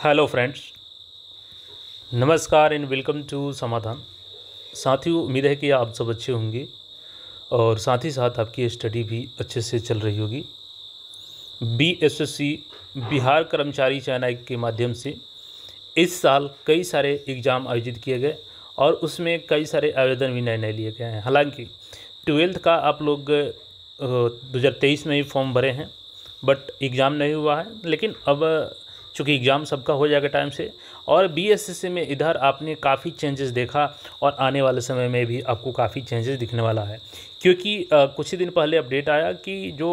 Hello friends, नमस्कार and welcome to समाधान। साथियों, उम्मीद है कि आप सब अच्छे होंगे और साथ ही साथ आपकी स्टडी भी अच्छे से चल रही होगी। बीएसएससी बिहार कर्मचारी चयन आयोग के माध्यम से इस साल कई सारे एग्ज़ाम आयोजित किए गए और उसमें कई सारे आवेदन भी नए नए लिए गए हैं। हालांकि 12th का आप लोग 2023 में ही फॉर्म भरे हैं, बट एग्ज़ाम नहीं हुआ है। लेकिन अब चूँकि एग्ज़ाम सबका हो जाएगा टाइम से, और बीएसएससी में इधर आपने काफ़ी चेंजेस देखा और आने वाले समय में भी आपको काफ़ी चेंजेस दिखने वाला है। क्योंकि कुछ ही दिन पहले अपडेट आया कि जो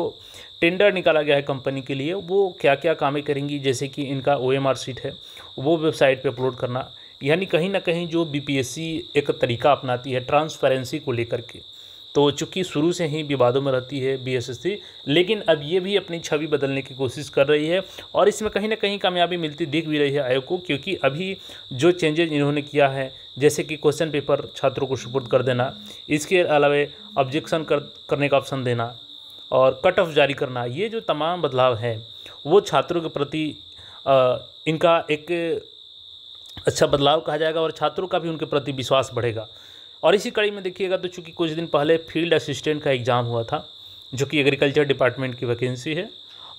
टेंडर निकाला गया है कंपनी के लिए, वो क्या क्या कामें करेंगी, जैसे कि इनका ओएमआर शीट है वो वेबसाइट पे अपलोड करना। यानी कहीं ना कहीं जो बीपीएससी एक तरीका अपनाती है ट्रांसपेरेंसी को लेकर के, तो चूँकि शुरू से ही विवादों में रहती है बीएसएससी, लेकिन अब ये भी अपनी छवि बदलने की कोशिश कर रही है और इसमें कहीं ना कहीं कामयाबी मिलती दिख भी रही है आयोग को। क्योंकि अभी जो चेंजेज इन्होंने किया है, जैसे कि क्वेश्चन पेपर छात्रों को सुपुर्द कर देना, इसके अलावा ऑब्जेक्शन करने का ऑप्शन देना और कट ऑफ जारी करना, ये जो तमाम बदलाव हैं वो छात्रों के प्रति इनका एक अच्छा बदलाव कहा जाएगा और छात्रों का भी उनके प्रति विश्वास बढ़ेगा। और इसी कड़ी में देखिएगा तो चूँकि कुछ दिन पहले फील्ड असिस्टेंट का एग्ज़ाम हुआ था, जो कि एग्रीकल्चर डिपार्टमेंट की वैकेंसी है,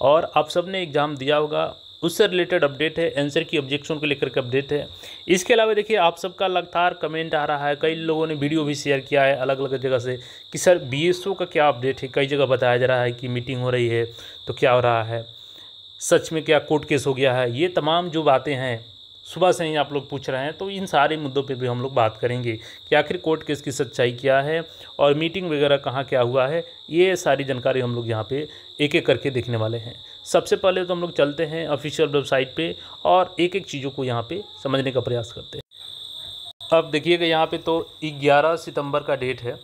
और आप सब ने एग्ज़ाम दिया होगा, उससे रिलेटेड अपडेट है। आंसर की ऑब्जेक्शन को लेकर के अपडेट है। इसके अलावा देखिए आप सबका लगातार कमेंट आ रहा है, कई लोगों ने वीडियो भी शेयर किया है अलग अलग जगह से कि सर बीएसओ का क्या अपडेट है। कई जगह बताया जा रहा है कि मीटिंग हो रही है, तो क्या हो रहा है, सच में क्या कोर्ट केस हो गया है। ये तमाम जो बातें हैं सुबह से ही आप लोग पूछ रहे हैं, तो इन सारे मुद्दों पे भी हम लोग बात करेंगे कि आखिर कोर्ट केस की सच्चाई क्या है और मीटिंग वगैरह कहाँ क्या हुआ है। ये सारी जानकारी हम लोग यहाँ पे एक एक करके देखने वाले हैं। सबसे पहले तो हम लोग चलते हैं ऑफिशियल वेबसाइट पे और एक एक चीज़ों को यहाँ पे समझने का प्रयास करते हैं। अब देखिएगा यहाँ पे तो 11 सितंबर का डेट है।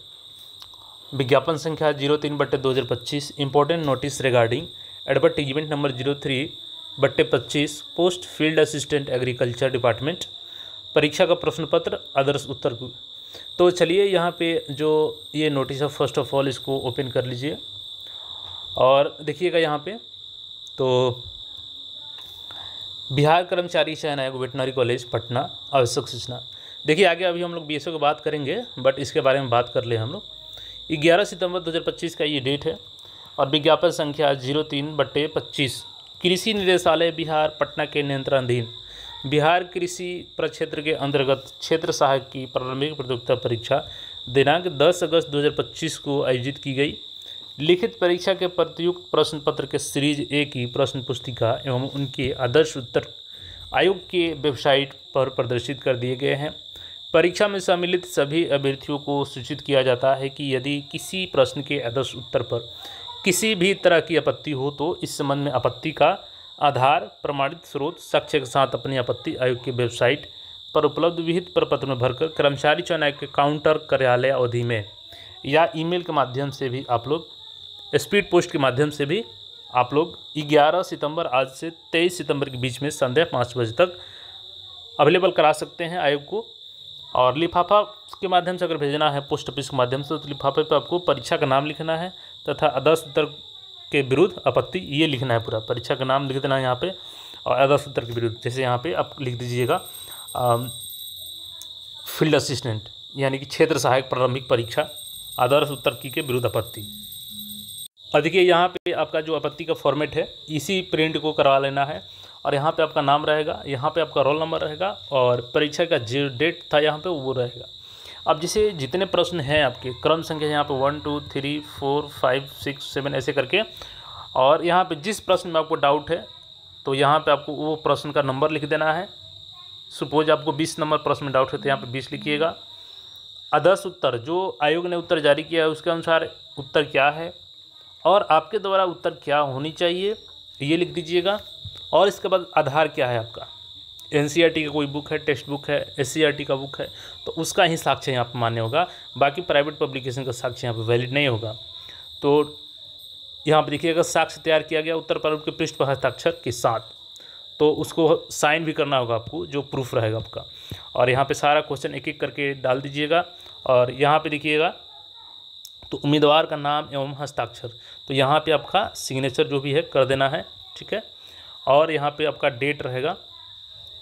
विज्ञापन संख्या 03/2025, important notice regarding advertisement number 03/25, post field assistant agriculture department, परीक्षा का प्रश्न पत्र, आदर्श उत्तर। तो चलिए यहाँ पे जो ये नोटिस है, फर्स्ट ऑफ ऑल इसको ओपन कर लीजिए और देखिएगा यहाँ पे तो बिहार कर्मचारी चयन आयोग वेटनरी कॉलेज पटना, आवश्यक सूचना। देखिए आगे अभी हम लोग बीएसओ की बात करेंगे, बट इसके बारे में बात कर ले हम लोग। 11 सितंबर 2025 का ये डेट है और विज्ञापन संख्या 03/25, कृषि निदेशालय बिहार पटना के नियंत्रणाधीन बिहार कृषि प्रक्षेत्र के अंतर्गत क्षेत्र सहायक की प्रारंभिक प्रतियोगिता परीक्षा दिनांक 10 अगस्त 2025 को आयोजित की गई। लिखित परीक्षा के प्रतियुक्त प्रश्न पत्र के सीरीज ए की प्रश्न पुस्तिका एवं उनके आदर्श उत्तर आयोग के वेबसाइट पर प्रदर्शित कर दिए गए हैं। परीक्षा में सम्मिलित सभी अभ्यर्थियों को सूचित किया जाता है कि यदि किसी प्रश्न के आदर्श उत्तर पर किसी भी तरह की आपत्ति हो तो इस संबंध में आपत्ति का आधार, प्रमाणित स्रोत, साक्ष्य के साथ अपनी आपत्ति आयोग की वेबसाइट पर उपलब्ध विहित प्रपत्र में भरकर कर्मचारी चयन आयोग के काउंटर कार्यालय अवधि में या ईमेल के माध्यम से भी आप लोग, स्पीड पोस्ट के माध्यम से भी आप लोग 11 सितंबर आज से 23 सितंबर के बीच में संध्या 5 बजे तक अवेलेबल करा सकते हैं आयोग को। और लिफाफा के माध्यम से अगर भेजना है पोस्ट ऑफिस के माध्यम से, तो लिफाफे पर आपको परीक्षा का नाम लिखना है तथा आदर्श उत्तर के विरुद्ध आपत्ति ये लिखना है। पूरा परीक्षा का नाम लिख देना है यहाँ पे और आदर्श उत्तर के विरुद्ध, जैसे यहाँ पे आप लिख दीजिएगा फील्ड असिस्टेंट, यानी कि क्षेत्र सहायक प्रारंभिक परीक्षा आदर्श उत्तर की के विरुद्ध आपत्ति। और देखिए यहाँ पे आपका जो आपत्ति का फॉर्मेट है इसी प्रिंट को करवा लेना है और यहाँ पे आपका नाम रहेगा, यहाँ पे आपका रोल नंबर रहेगा और परीक्षा का जो डेट था यहाँ पे वो रहेगा। अब जैसे जितने प्रश्न हैं आपके क्रम संख्या यहाँ पे 1 2 3 4 5 6 7 ऐसे करके, और यहाँ पे जिस प्रश्न में आपको डाउट है तो यहाँ पे आपको वो प्रश्न का नंबर लिख देना है। सपोज आपको 20 नंबर प्रश्न में डाउट है तो यहाँ पे 20 लिखिएगा। आदर्श उत्तर जो आयोग ने उत्तर जारी किया है उसके अनुसार उत्तर क्या है और आपके द्वारा उत्तर क्या होनी चाहिए ये लिख दीजिएगा। और इसके बाद आधार क्या है आपका, एनसीईआरटी का कोई बुक है, टेक्स्ट बुक है, एससीईआरटी का बुक है, तो उसका ही साक्ष्य यहाँ पर मान्य होगा। बाकी प्राइवेट पब्लिकेशन का साक्ष्य यहाँ पर वैलिड नहीं होगा। तो यहाँ पर देखिएगा साक्ष्य तैयार किया गया उत्तर प्रारूप के पृष्ठ पर हस्ताक्षर के साथ, तो उसको साइन भी करना होगा आपको, जो प्रूफ रहेगा आपका। और यहाँ पे सारा क्वेश्चन एक एक करके डाल दीजिएगा। और यहाँ पे देखिएगा तो उम्मीदवार का नाम एवं हस्ताक्षर, तो यहाँ पे आपका सिग्नेचर जो भी है कर देना है, ठीक है। और यहाँ पे आपका डेट रहेगा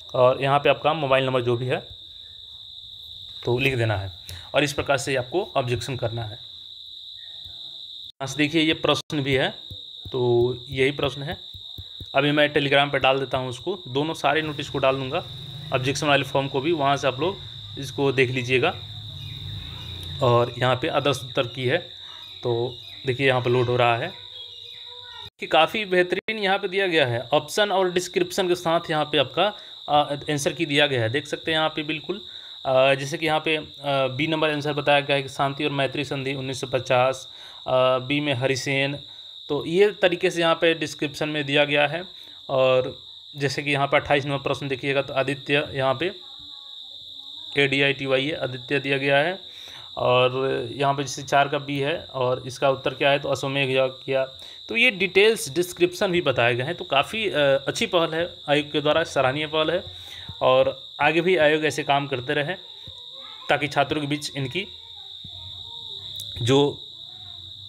और यहाँ पे आपका मोबाइल नंबर जो भी है तो लिख देना है, और इस प्रकार से आपको ऑब्जेक्शन करना है। यहाँ से देखिए ये प्रश्न भी है, तो यही प्रश्न है। अभी मैं टेलीग्राम पे डाल देता हूँ उसको, दोनों सारे नोटिस को डाल दूँगा, ऑब्जेक्शन वाले फॉर्म को भी, वहाँ से आप लोग इसको देख लीजिएगा। और यहाँ पे अदर्स उत्तर की है, तो देखिए यहाँ पे लोड हो रहा है कि काफ़ी बेहतरीन यहाँ पे दिया गया है, ऑप्शन और डिस्क्रिप्शन के साथ यहाँ पे आपका आंसर की दिया गया है। देख सकते हैं यहाँ पे बिल्कुल, जैसे कि यहाँ पे बी नंबर आंसर बताया गया है कि शांति और मैत्री संधि 1950, बी में हरिसेन। तो ये तरीके से यहाँ पे डिस्क्रिप्शन में दिया गया है। और जैसे कि यहाँ पे 28 नंबर प्रश्न देखिएगा, तो आदित्य, यहाँ पे ADITY है, आदित्य दिया गया है। और यहाँ पे जैसे 4 का बी है, और इसका उत्तर क्या है, तो अश्वमेघ याग किया। तो ये डिटेल्स डिस्क्रिप्शन भी बताए गए हैं, तो काफ़ी अच्छी पहल है आयोग के द्वारा, सराहनीय पहल है। और आगे भी आयोग ऐसे काम करते रहे ताकि छात्रों के बीच इनकी जो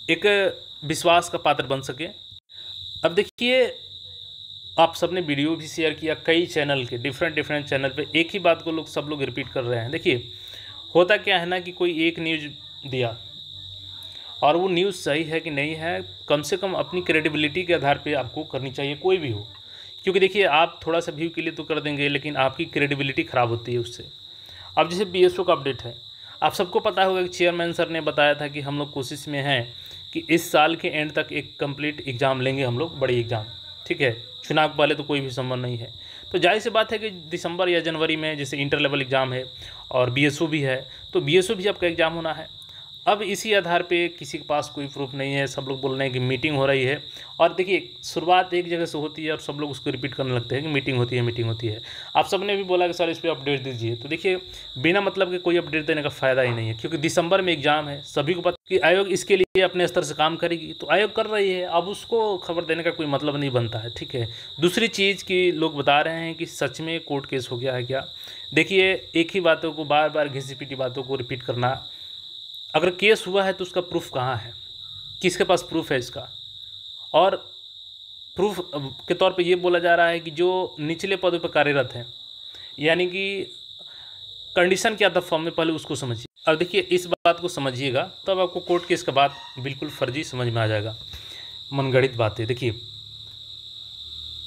एक विश्वास का पात्र बन सके। अब देखिए, आप सबने वीडियो भी शेयर किया कई चैनल के, डिफरेंट चैनल पे एक ही बात को सब लोग रिपीट कर रहे हैं। देखिए होता क्या है ना कि कोई एक न्यूज़ दिया और वो न्यूज़ सही है कि नहीं है, कम से कम अपनी क्रेडिबिलिटी के आधार पे आपको करनी चाहिए, कोई भी हो। क्योंकि देखिए आप थोड़ा सा व्यू के लिए तो कर देंगे, लेकिन आपकी क्रेडिबिलिटी ख़राब होती है उससे। अब जैसे BSO का अपडेट है, आप सबको पता होगा कि चेयरमैन सर ने बताया था कि हम लोग कोशिश में हैं कि इस साल के एंड तक एक कंप्लीट एग्ज़ाम लेंगे हम लोग, बड़ी एग्ज़ाम, ठीक है। चुनाव के पहले तो कोई भी संभव नहीं है, तो जाहिर सी बात है कि दिसंबर या जनवरी में जैसे इंटर लेवल एग्ज़ाम है और BSO भी है, तो BSO भी आपका एग्ज़ाम होना है। अब इसी आधार पे किसी के पास कोई प्रूफ नहीं है, सब लोग बोल रहे हैं कि मीटिंग हो रही है। और देखिए शुरुआत एक जगह से होती है और सब लोग उसको रिपीट करने लगते हैं कि मीटिंग होती है, मीटिंग होती है। आप सबने भी बोला कि सर इस पर अपडेट दीजिए, तो देखिए बिना मतलब के कोई अपडेट देने का फ़ायदा ही नहीं है, क्योंकि दिसंबर में एग्ज़ाम है, सभी को पता कि आयोग इसके लिए अपने स्तर से काम करेगी, तो आयोग कर रही है, अब उसको खबर देने का कोई मतलब नहीं बनता है, ठीक है। दूसरी चीज़ कि लोग बता रहे हैं कि सच में कोर्ट केस हो गया है क्या। देखिए एक ही बातों को बार बार घिसी पिटी बातों को रिपीट करना, अगर केस हुआ है तो उसका प्रूफ कहाँ है, किसके पास प्रूफ है इसका। और प्रूफ के तौर पे ये बोला जा रहा है कि जो निचले पदों पर कार्यरत हैं, यानी कि कंडीशन क्या था फॉर्म में, पहले उसको समझिए। अब देखिए इस बात को समझिएगा तब आपको कोर्ट केस का बात बिल्कुल फर्जी समझ में आ जाएगा, मनगढ़ित बातें। देखिए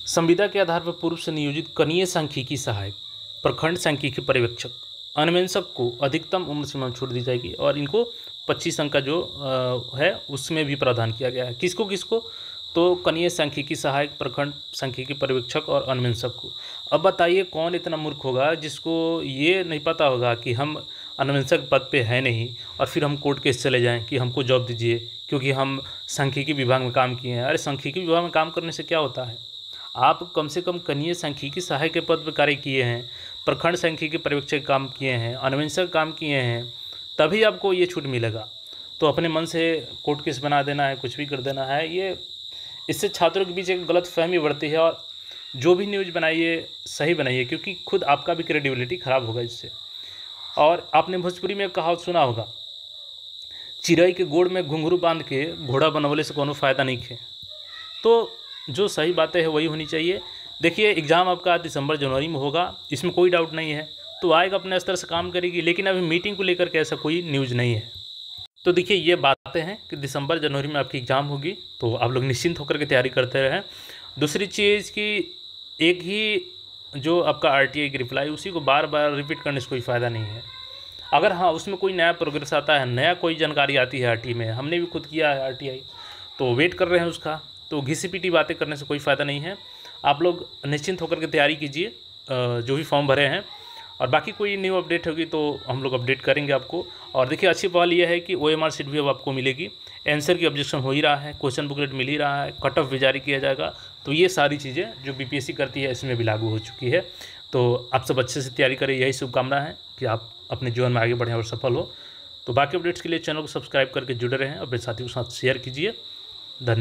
संविदा के आधार पर पूर्व से नियोजित कनीय सांख्यिकी सहायक, प्रखंड सांख्यिकी पर्यवेक्षक, अन्वेषक को अधिकतम उम्र सीमा छूट दी जाएगी, और इनको 25 अंक का जो है उसमें भी प्रावधान किया गया है। किसको किसको, तो कनीय सांख्यिकी सहायक, प्रखंड सांख्यिकी पर्यवेक्षक और अन्वेषक को। अब बताइए कौन इतना मूर्ख होगा जिसको ये नहीं पता होगा कि हम अन्वेषक पद पे है नहीं और फिर हम कोर्ट केस चले जाएं कि हमको जॉब दीजिए क्योंकि हम सांख्यिकी विभाग में काम किए हैं। अरे सांख्यिकी विभाग में काम करने से क्या होता है, आप कम से कम कनीय सांख्यिकी सहायक के पद पर कार्य किए हैं, प्रखंड सांख्यिकी पर्यवेक्षक काम किए हैं, अन्वेषक काम किए हैं, तभी आपको ये छूट मिलेगा। तो अपने मन से कोर्ट केस बना देना है, कुछ भी कर देना है, ये इससे छात्रों के बीच एक गलत फहमी बढ़ती है। और जो भी न्यूज़ बनाइए सही बनाइए, क्योंकि खुद आपका भी क्रेडिबिलिटी ख़राब होगा इससे। और आपने भोजपुरी में कहावत सुना होगा, चिड़ै के गोड़ में घुंघरू बांध के घोड़ा बनवले से कोनो फ़ायदा नहीं खे। तो जो सही बातें हैं वही होनी चाहिए। देखिए एग्ज़ाम आपका दिसंबर जनवरी में होगा, इसमें कोई डाउट नहीं है, तो आएगा अपने स्तर से काम करेगी, लेकिन अभी मीटिंग को लेकर के ऐसा कोई न्यूज़ नहीं है। तो देखिए ये बातें हैं कि दिसंबर जनवरी में आपकी एग्ज़ाम होगी, तो आप लोग निश्चिंत होकर के तैयारी करते रहें। दूसरी चीज़ कि एक ही जो आपका RTI की रिप्लाई, उसी को बार बार रिपीट करने से कोई फ़ायदा नहीं है। अगर हाँ उसमें कोई नया प्रोग्रेस आता है, नया कोई जानकारी आती है RTI में, हमने भी खुद किया है RTI, तो वेट कर रहे हैं उसका, तो घिसी पिटी बातें करने से कोई फ़ायदा नहीं है। आप लोग निश्चिंत होकर के तैयारी कीजिए, जो भी फॉर्म भरे हैं, और बाकी कोई न्यू अपडेट होगी तो हम लोग अपडेट करेंगे आपको। और देखिए अच्छी पहल ये है कि OMR शीट भी अब आपको मिलेगी, आंसर की ऑब्जेक्शन हो ही रहा है, क्वेश्चन बुकलेट मिल ही रहा है, कट ऑफ भी जारी किया जाएगा। तो ये सारी चीज़ें जो BPSC करती है इसमें भी लागू हो चुकी है। तो आप सब अच्छे से तैयारी करें, यही शुभकामना है कि आप अपने जीवन में आगे बढ़ें और सफल हो। तो बाकी अपडेट्स के लिए चैनल को सब्सक्राइब करके जुड़े रहें, अपने साथियों के साथ शेयर कीजिए। धन्यवाद।